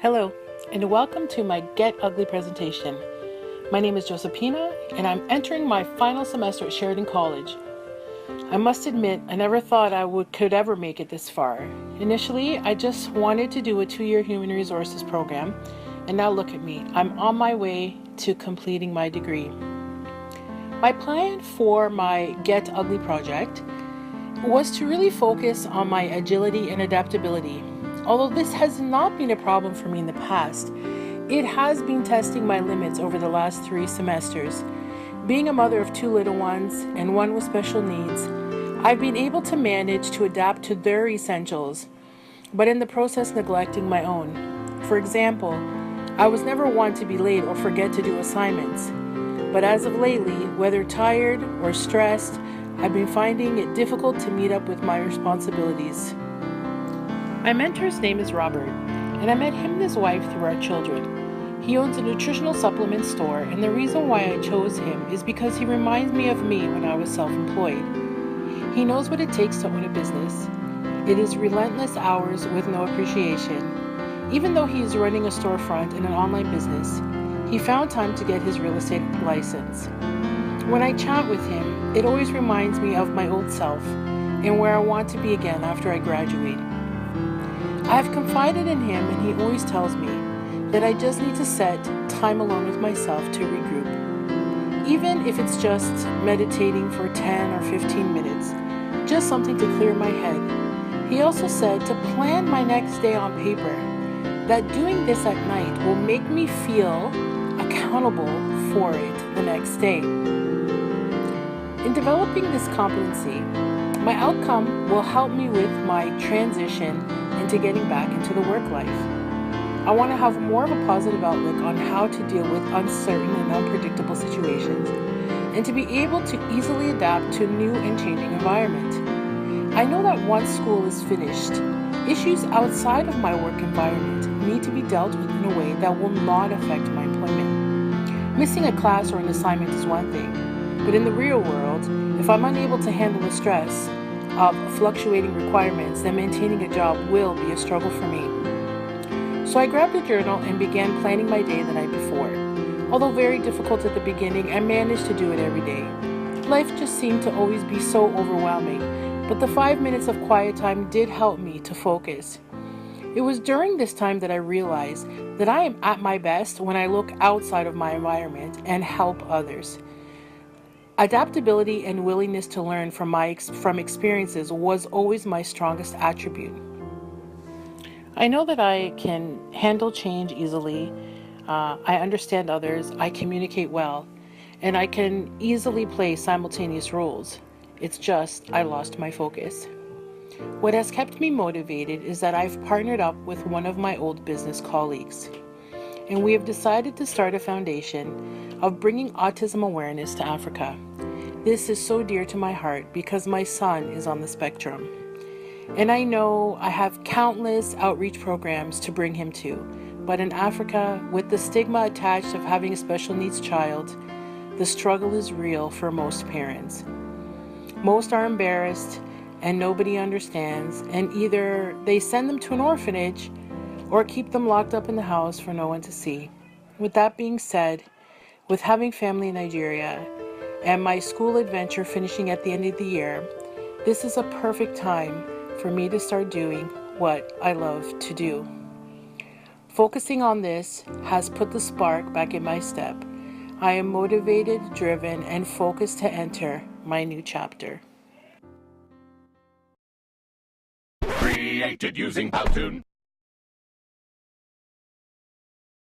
Hello, and welcome to my Get Ugly presentation. My name is Josephina, and I'm entering my final semester at Sheridan College. I must admit, I never thought could ever make it this far. Initially, I just wanted to do a 2-year human resources program, and now look at me. I'm on my way to completing my degree. My plan for my Get Ugly project was to really focus on my agility and adaptability. Although this has not been a problem for me in the past, it has been testing my limits over the last 3 semesters. Being a mother of 2 little ones and one with special needs, I've been able to manage to adapt to their essentials, but in the process neglecting my own. For example, I was never one to be late or forget to do assignments, but as of lately, whether tired or stressed, I've been finding it difficult to meet up with my responsibilities. My mentor's name is Robert, and I met him and his wife through our children. He owns a nutritional supplement store, and the reason why I chose him is because he reminds me of me when I was self-employed. He knows what it takes to own a business. It is relentless hours with no appreciation. Even though he is running a storefront and an online business, he found time to get his real estate license. When I chat with him, it always reminds me of my old self and where I want to be again after I graduate. I have confided in him, and he always tells me that I just need to set time alone with myself to regroup. Even if it's just meditating for 10 or 15 minutes, just something to clear my head. He also said to plan my next day on paper, that doing this at night will make me feel accountable for it the next day. In developing this competency, my outcome will help me with my transition into getting back into the work life. I want to have more of a positive outlook on how to deal with uncertain and unpredictable situations, and to be able to easily adapt to a new and changing environment. I know that once school is finished, issues outside of my work environment need to be dealt with in a way that will not affect my employment. Missing a class or an assignment is one thing, but in the real world, if I'm unable to handle the stress of fluctuating requirements, then maintaining a job will be a struggle for me. So I grabbed a journal and began planning my day the night before. Although very difficult at the beginning, I managed to do it every day. Life just seemed to always be so overwhelming, but the 5 minutes of quiet time did help me to focus. It was during this time that I realized that I am at my best when I look outside of my environment and help others. Adaptability and willingness to learn from experiences was always my strongest attribute. I know that I can handle change easily. I understand others. I communicate well, and I can easily play simultaneous roles. It's just I lost my focus. What has kept me motivated is that I've partnered up with one of my old business colleagues, and we have decided to start a foundation of bringing autism awareness to Africa. This is so dear to my heart because my son is on the spectrum. And I know I have countless outreach programs to bring him to, but in Africa, with the stigma attached of having a special needs child, the struggle is real for most parents. Most are embarrassed and nobody understands, and either they send them to an orphanage or keep them locked up in the house for no one to see. With that being said, with having family in Nigeria and my school adventure finishing at the end of the year, this is a perfect time for me to start doing what I love to do. Focusing on this has put the spark back in my step. I am motivated, driven, and focused to enter my new chapter. Created using Powtoon.